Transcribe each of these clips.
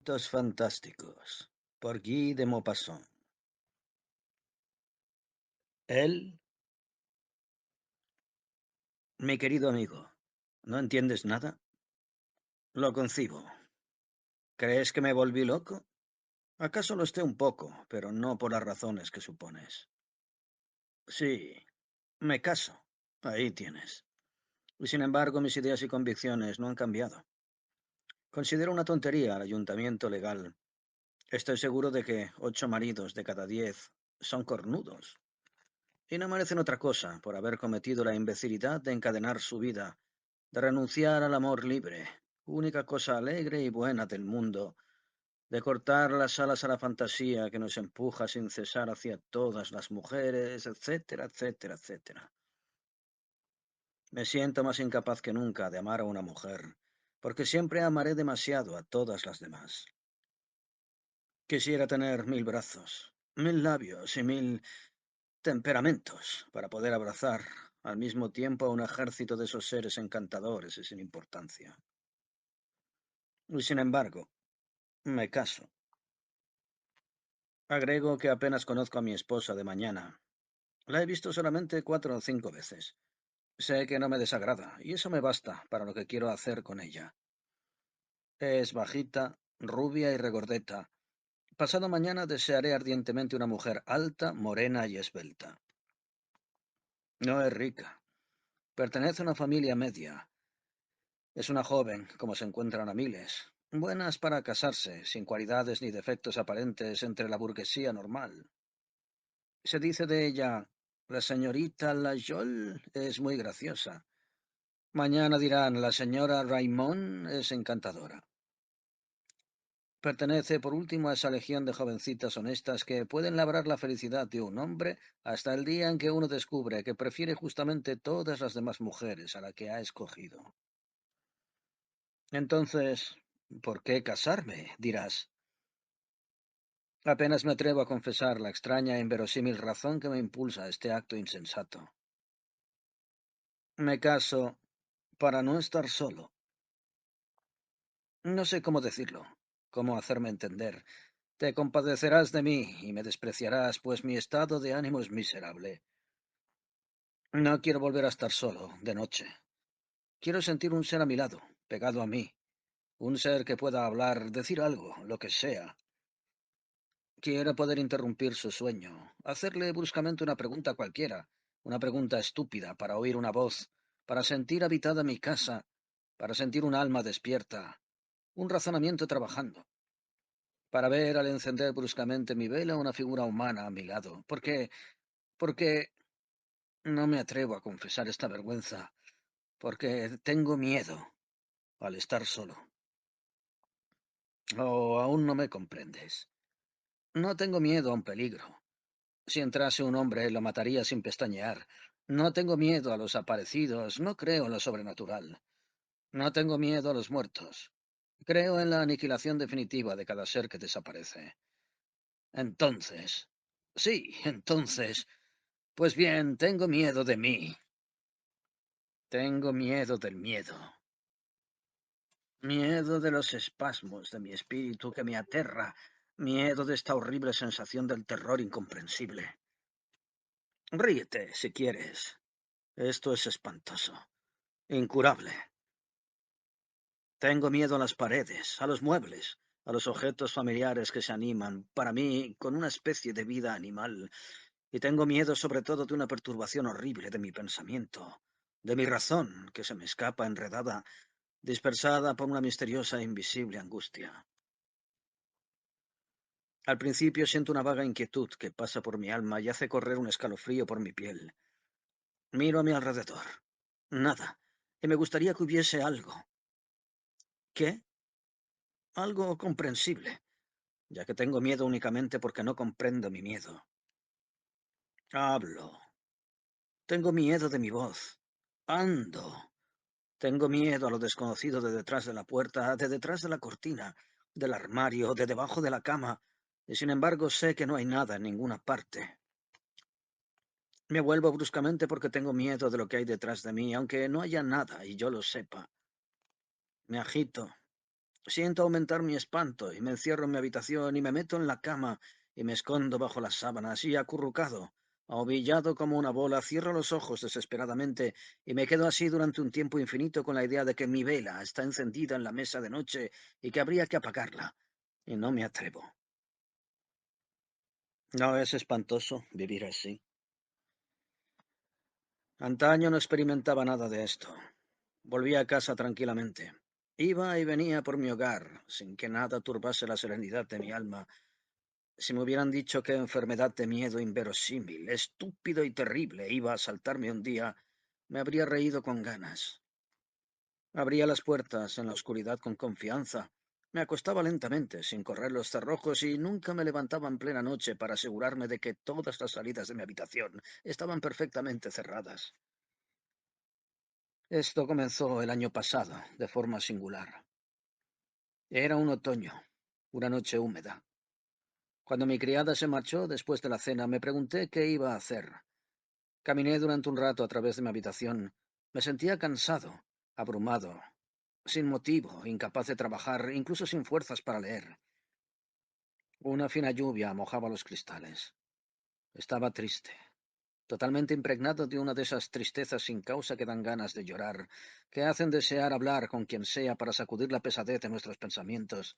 Cuentos fantásticos por Guy de Maupassant. Él, mi querido amigo, ¿no entiendes nada? Lo concibo. ¿Crees que me volví loco? ¿Acaso lo esté un poco, pero no por las razones que supones? Sí, me caso. Ahí tienes. Y sin embargo, mis ideas y convicciones no han cambiado. Considero una tontería el ayuntamiento legal. Estoy seguro de que 8 maridos de cada 10 son cornudos. Y no merecen otra cosa por haber cometido la imbecilidad de encadenar su vida, de renunciar al amor libre, única cosa alegre y buena del mundo, de cortar las alas a la fantasía que nos empuja sin cesar hacia todas las mujeres, etcétera, etcétera, etcétera. Me siento más incapaz que nunca de amar a una mujer, porque siempre amaré demasiado a todas las demás. Quisiera tener 1000 brazos, 1000 labios y 1000 temperamentos para poder abrazar al mismo tiempo a un ejército de esos seres encantadores y sin importancia. Y sin embargo, me caso. Agrego que apenas conozco a mi esposa de mañana. La he visto solamente 4 o 5 veces. Sé que no me desagrada, y eso me basta para lo que quiero hacer con ella. Es bajita, rubia y regordeta. Pasado mañana desearé ardientemente una mujer alta, morena y esbelta. No es rica. Pertenece a una familia media. Es una joven, como se encuentran a miles. Buenas para casarse, sin cualidades ni defectos aparentes entre la burguesía normal. Se dice de ella, la señorita Lajol es muy graciosa. Mañana dirán, la señora Raymond es encantadora. Pertenece, por último, a esa legión de jovencitas honestas que pueden labrar la felicidad de un hombre hasta el día en que uno descubre que prefiere justamente todas las demás mujeres a la que ha escogido. Entonces, ¿por qué casarme? Dirás. Apenas me atrevo a confesar la extraña e inverosímil razón que me impulsa a este acto insensato. Me caso para no estar solo. No sé cómo decirlo, cómo hacerme entender. Te compadecerás de mí y me despreciarás, pues mi estado de ánimo es miserable. No quiero volver a estar solo, de noche. Quiero sentir un ser a mi lado, pegado a mí. Un ser que pueda hablar, decir algo, lo que sea. Quiero poder interrumpir su sueño, hacerle bruscamente una pregunta cualquiera, una pregunta estúpida para oír una voz, para sentir habitada mi casa, para sentir un alma despierta, un razonamiento trabajando, para ver al encender bruscamente mi vela una figura humana a mi lado, porque no me atrevo a confesar esta vergüenza, porque tengo miedo al estar solo. Oh, aún no me comprendes. No tengo miedo a un peligro. Si entrase un hombre, lo mataría sin pestañear. No tengo miedo a los aparecidos, no creo en lo sobrenatural. No tengo miedo a los muertos. Creo en la aniquilación definitiva de cada ser que desaparece. Entonces, sí, entonces, pues bien, tengo miedo de mí. Tengo miedo del miedo. Miedo de los espasmos de mi espíritu que me aterra. Miedo de esta horrible sensación del terror incomprensible. Ríete, si quieres. Esto es espantoso. Incurable. Tengo miedo a las paredes, a los muebles, a los objetos familiares que se animan, para mí, con una especie de vida animal. Y tengo miedo sobre todo de una perturbación horrible de mi pensamiento, de mi razón, que se me escapa enredada, dispersada por una misteriosa e invisible angustia. Al principio siento una vaga inquietud que pasa por mi alma y hace correr un escalofrío por mi piel. Miro a mi alrededor. Nada. Y me gustaría que hubiese algo. ¿Qué? Algo comprensible, ya que tengo miedo únicamente porque no comprendo mi miedo. Hablo. Tengo miedo de mi voz. Ando. Tengo miedo a lo desconocido de detrás de la puerta, de detrás de la cortina, del armario, de debajo de la cama, y sin embargo sé que no hay nada en ninguna parte. Me vuelvo bruscamente porque tengo miedo de lo que hay detrás de mí, aunque no haya nada y yo lo sepa. Me agito. Siento aumentar mi espanto y me encierro en mi habitación y me meto en la cama y me escondo bajo las sábanas y acurrucado, ahobillado como una bola, cierro los ojos desesperadamente y me quedo así durante un tiempo infinito con la idea de que mi vela está encendida en la mesa de noche y que habría que apagarla. Y no me atrevo. ¿No es espantoso vivir así? Antaño no experimentaba nada de esto. Volví a casa tranquilamente. Iba y venía por mi hogar, sin que nada turbase la serenidad de mi alma. Si me hubieran dicho qué enfermedad de miedo inverosímil, estúpido y terrible iba a asaltarme un día, me habría reído con ganas. Abría las puertas en la oscuridad con confianza. Me acostaba lentamente, sin correr los cerrojos, y nunca me levantaba en plena noche para asegurarme de que todas las salidas de mi habitación estaban perfectamente cerradas. Esto comenzó el año pasado, de forma singular. Era un otoño, una noche húmeda. Cuando mi criada se marchó después de la cena, me pregunté qué iba a hacer. Caminé durante un rato a través de mi habitación. Me sentía cansado, abrumado, sin motivo, incapaz de trabajar, incluso sin fuerzas para leer. Una fina lluvia mojaba los cristales. Estaba triste, totalmente impregnado de una de esas tristezas sin causa que dan ganas de llorar, que hacen desear hablar con quien sea para sacudir la pesadez de nuestros pensamientos.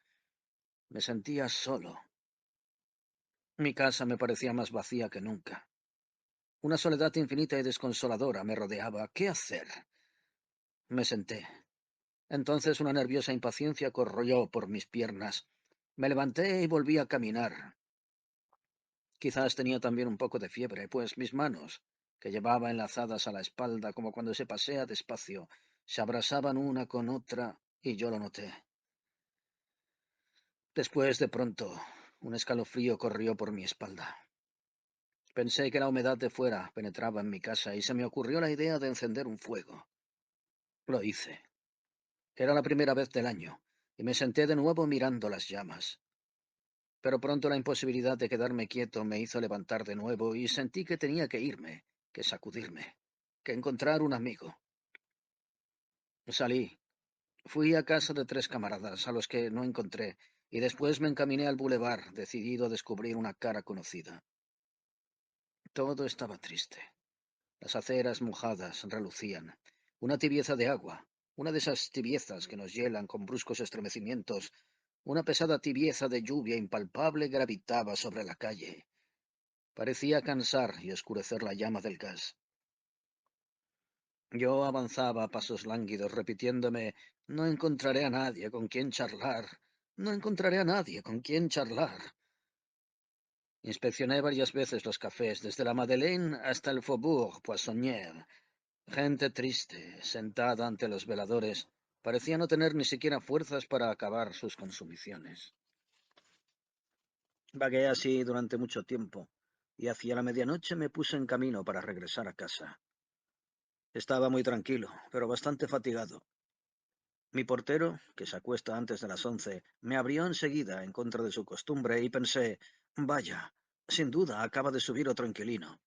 Me sentía solo. Mi casa me parecía más vacía que nunca. Una soledad infinita y desconsoladora me rodeaba. ¿Qué hacer? Me senté. Entonces una nerviosa impaciencia corroyó por mis piernas. Me levanté y volví a caminar. Quizás tenía también un poco de fiebre, pues mis manos, que llevaba enlazadas a la espalda como cuando se pasea despacio, se abrasaban una con otra y yo lo noté. Después, de pronto, un escalofrío corrió por mi espalda. Pensé que la humedad de fuera penetraba en mi casa y se me ocurrió la idea de encender un fuego. Lo hice. Era la primera vez del año, y me senté de nuevo mirando las llamas. Pero pronto la imposibilidad de quedarme quieto me hizo levantar de nuevo y sentí que tenía que irme, que sacudirme, que encontrar un amigo. Salí, fui a casa de tres camaradas a los que no encontré, y después me encaminé al bulevar, decidido a descubrir una cara conocida. Todo estaba triste. Las aceras mojadas relucían. Una tibieza de agua, una de esas tibiezas que nos hielan con bruscos estremecimientos, una pesada tibieza de lluvia impalpable gravitaba sobre la calle. Parecía cansar y oscurecer la llama del gas. Yo avanzaba a pasos lánguidos, repitiéndome, no encontraré a nadie con quien charlar, no encontraré a nadie con quien charlar. Inspeccioné varias veces los cafés, desde la Madeleine hasta el Faubourg Poissonnière. Gente triste, sentada ante los veladores, parecía no tener ni siquiera fuerzas para acabar sus consumiciones. Vagué así durante mucho tiempo, y hacia la medianoche me puse en camino para regresar a casa. Estaba muy tranquilo, pero bastante fatigado. Mi portero, que se acuesta antes de las 11, me abrió enseguida en contra de su costumbre y pensé, vaya, sin duda acaba de subir otro inquilino.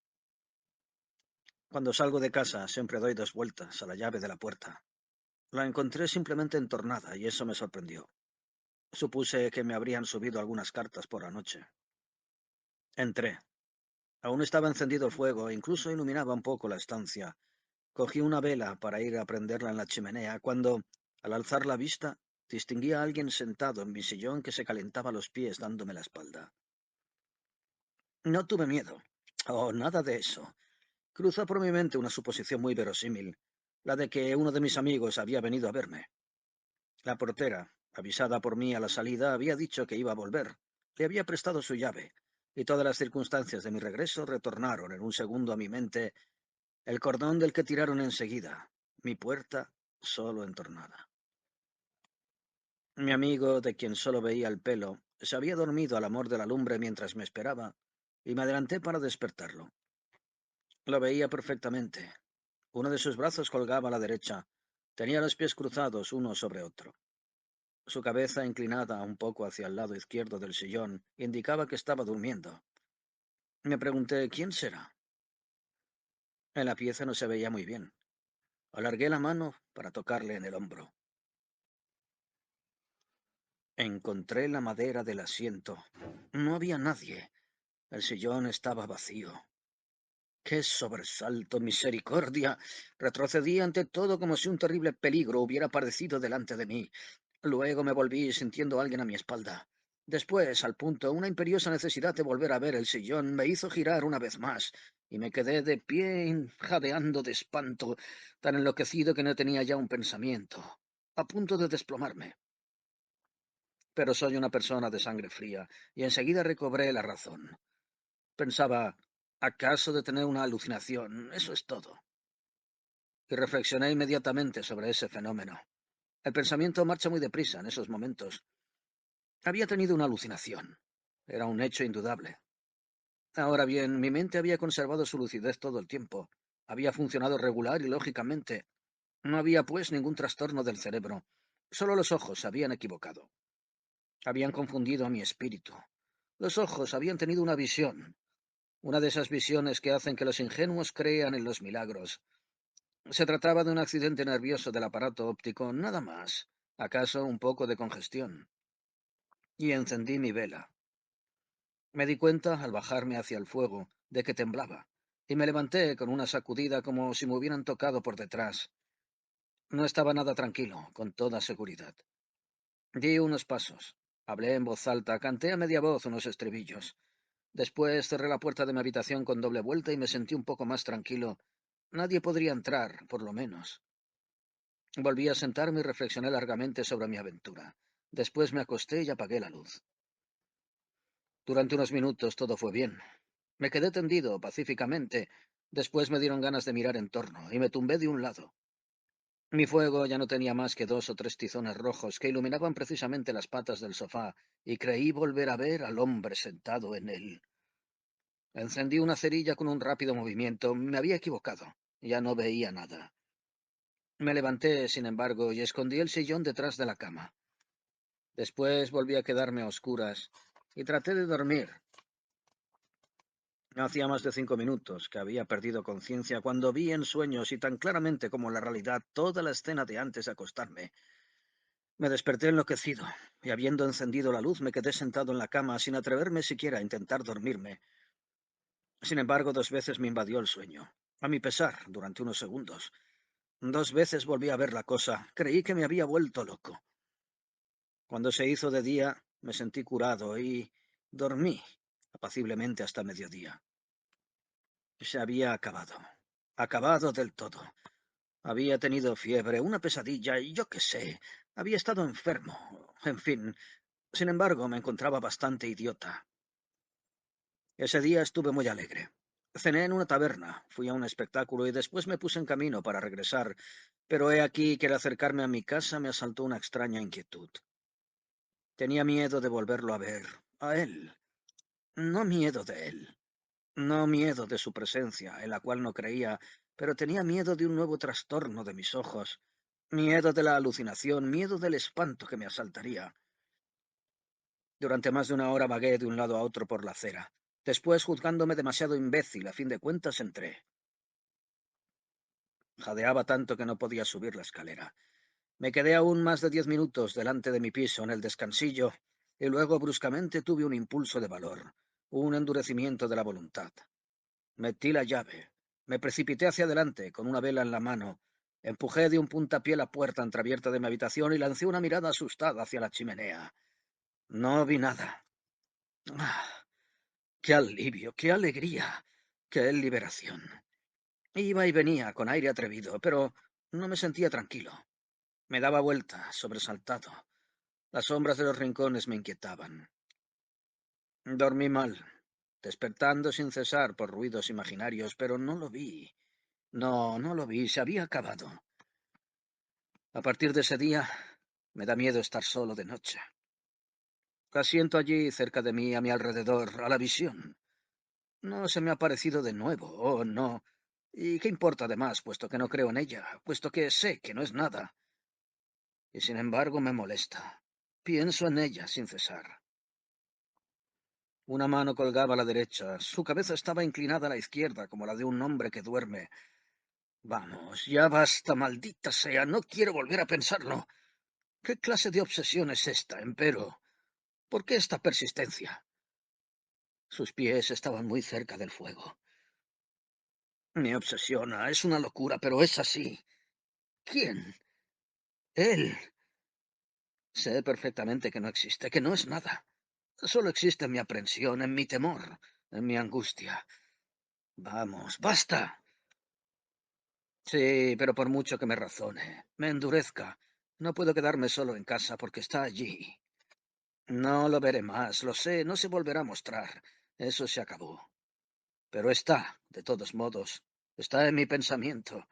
Cuando salgo de casa siempre doy dos vueltas a la llave de la puerta. La encontré simplemente entornada y eso me sorprendió. Supuse que me habrían subido algunas cartas por la noche. Entré. Aún estaba encendido el fuego e incluso iluminaba un poco la estancia. Cogí una vela para ir a prenderla en la chimenea cuando, al alzar la vista, distinguí a alguien sentado en mi sillón que se calentaba los pies dándome la espalda. No tuve miedo. Oh, nada de eso. Cruzó por mi mente una suposición muy verosímil, la de que uno de mis amigos había venido a verme. La portera, avisada por mí a la salida, había dicho que iba a volver. Le había prestado su llave, y todas las circunstancias de mi regreso retornaron en un segundo a mi mente, el cordón del que tiraron enseguida, mi puerta solo entornada. Mi amigo, de quien solo veía el pelo, se había dormido al amor de la lumbre mientras me esperaba, y me adelanté para despertarlo. Lo veía perfectamente. Uno de sus brazos colgaba a la derecha. Tenía los pies cruzados uno sobre otro. Su cabeza, inclinada un poco hacia el lado izquierdo del sillón, indicaba que estaba durmiendo. Me pregunté, ¿quién será? En la pieza no se veía muy bien. Alargué la mano para tocarle en el hombro. Encontré la madera del asiento. No había nadie. El sillón estaba vacío. ¡Qué sobresalto, misericordia! Retrocedí ante todo como si un terrible peligro hubiera aparecido delante de mí. Luego me volví sintiendo a alguien a mi espalda. Después, al punto, una imperiosa necesidad de volver a ver el sillón me hizo girar una vez más, y me quedé de pie, jadeando de espanto, tan enloquecido que no tenía ya un pensamiento, a punto de desplomarme. Pero soy una persona de sangre fría, y enseguida recobré la razón. Pensaba, ¿acaso de tener una alucinación? Eso es todo. Y reflexioné inmediatamente sobre ese fenómeno. El pensamiento marcha muy deprisa en esos momentos. Había tenido una alucinación. Era un hecho indudable. Ahora bien, mi mente había conservado su lucidez todo el tiempo. Había funcionado regular y lógicamente. No había, pues, ningún trastorno del cerebro. Solo los ojos se habían equivocado. Habían confundido a mi espíritu. Los ojos habían tenido una visión. Una de esas visiones que hacen que los ingenuos crean en los milagros. Se trataba de un accidente nervioso del aparato óptico, nada más. ¿Acaso un poco de congestión? Y encendí mi vela. Me di cuenta, al bajarme hacia el fuego, de que temblaba, y me levanté con una sacudida como si me hubieran tocado por detrás. No estaba nada tranquilo, con toda seguridad. Di unos pasos. Hablé en voz alta, canté a media voz unos estribillos. Después cerré la puerta de mi habitación con doble vuelta y me sentí un poco más tranquilo. Nadie podría entrar, por lo menos. Volví a sentarme y reflexioné largamente sobre mi aventura. Después me acosté y apagué la luz. Durante unos minutos todo fue bien. Me quedé tendido pacíficamente. Después me dieron ganas de mirar en torno y me tumbé de un lado. Mi fuego ya no tenía más que 2 o 3 tizones rojos que iluminaban precisamente las patas del sofá y creí volver a ver al hombre sentado en él. Encendí una cerilla con un rápido movimiento. Me había equivocado. Ya no veía nada. Me levanté, sin embargo, y escondí el sillón detrás de la cama. Después volví a quedarme a oscuras y traté de dormir. Hacía más de 5 minutos que había perdido conciencia cuando vi en sueños y tan claramente como en la realidad toda la escena de antes de acostarme. Me desperté enloquecido y habiendo encendido la luz me quedé sentado en la cama sin atreverme siquiera a intentar dormirme. Sin embargo, 2 veces me invadió el sueño, a mi pesar, durante unos segundos. 2 veces volví a ver la cosa. Creí que me había vuelto loco. Cuando se hizo de día, me sentí curado y dormí apaciblemente hasta mediodía. Se había acabado. Acabado del todo. Había tenido fiebre, una pesadilla y yo qué sé. Había estado enfermo. En fin. Sin embargo, me encontraba bastante idiota. Ese día estuve muy alegre. Cené en una taberna, fui a un espectáculo y después me puse en camino para regresar, pero he aquí que al acercarme a mi casa me asaltó una extraña inquietud. Tenía miedo de volverlo a ver, a él. No miedo de él, no miedo de su presencia, en la cual no creía, pero tenía miedo de un nuevo trastorno de mis ojos, miedo de la alucinación, miedo del espanto que me asaltaría. Durante más de una hora vagué de un lado a otro por la acera. Después, juzgándome demasiado imbécil, a fin de cuentas entré. Jadeaba tanto que no podía subir la escalera. Me quedé aún más de 10 minutos delante de mi piso en el descansillo, y luego bruscamente tuve un impulso de valor, un endurecimiento de la voluntad. Metí la llave, me precipité hacia adelante con una vela en la mano, empujé de un puntapié la puerta entreabierta de mi habitación y lancé una mirada asustada hacia la chimenea. No vi nada. ¡Ah! ¡Qué alivio, qué alegría, qué liberación! Iba y venía con aire atrevido, pero no me sentía tranquilo. Me daba vueltas, sobresaltado. Las sombras de los rincones me inquietaban. Dormí mal, despertando sin cesar por ruidos imaginarios, pero no lo vi. No, no lo vi, se había acabado. A partir de ese día, me da miedo estar solo de noche. La siento allí, cerca de mí, a mi alrededor, a la visión. No se me ha parecido de nuevo, oh, no. ¿Y qué importa además, puesto que no creo en ella, puesto que sé que no es nada? Y sin embargo me molesta. Pienso en ella sin cesar. Una mano colgaba a la derecha, su cabeza estaba inclinada a la izquierda, como la de un hombre que duerme. Vamos, ya basta, maldita sea, no quiero volver a pensarlo. ¿Qué clase de obsesión es esta, empero? ¿Por qué esta persistencia? Sus pies estaban muy cerca del fuego. Me obsesiona, es una locura, pero es así. ¿Quién? Él. Sé perfectamente que no existe, que no es nada. Solo existe en mi aprensión, en mi temor, en mi angustia. Vamos, basta. Sí, pero por mucho que me razone, me endurezca, no puedo quedarme solo en casa porque está allí. No lo veré más, lo sé, no se volverá a mostrar. Eso se acabó. Pero está, de todos modos, está en mi pensamiento.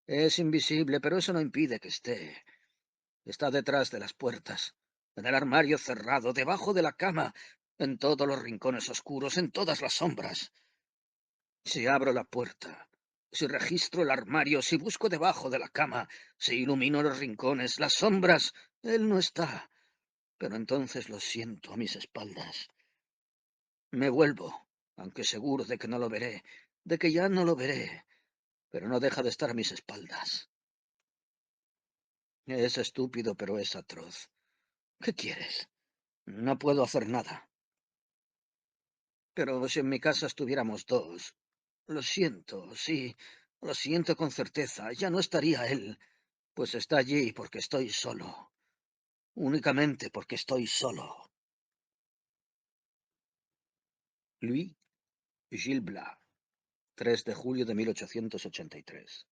Es invisible, pero eso no impide que esté. Está detrás de las puertas, en el armario cerrado, debajo de la cama, en todos los rincones oscuros, en todas las sombras. Si abro la puerta, si registro el armario, si busco debajo de la cama, si ilumino los rincones, las sombras, él no está. Pero entonces lo siento a mis espaldas. Me vuelvo, aunque seguro de que no lo veré, de que ya no lo veré, pero no deja de estar a mis espaldas. Es estúpido, pero es atroz. ¿Qué quieres? No puedo hacer nada. Pero si en mi casa estuviéramos dos. Lo siento, sí, lo siento con certeza. Ya no estaría él, pues está allí porque estoy solo. Únicamente porque estoy solo. Louis Gil Blas, 3 de julio de 1883.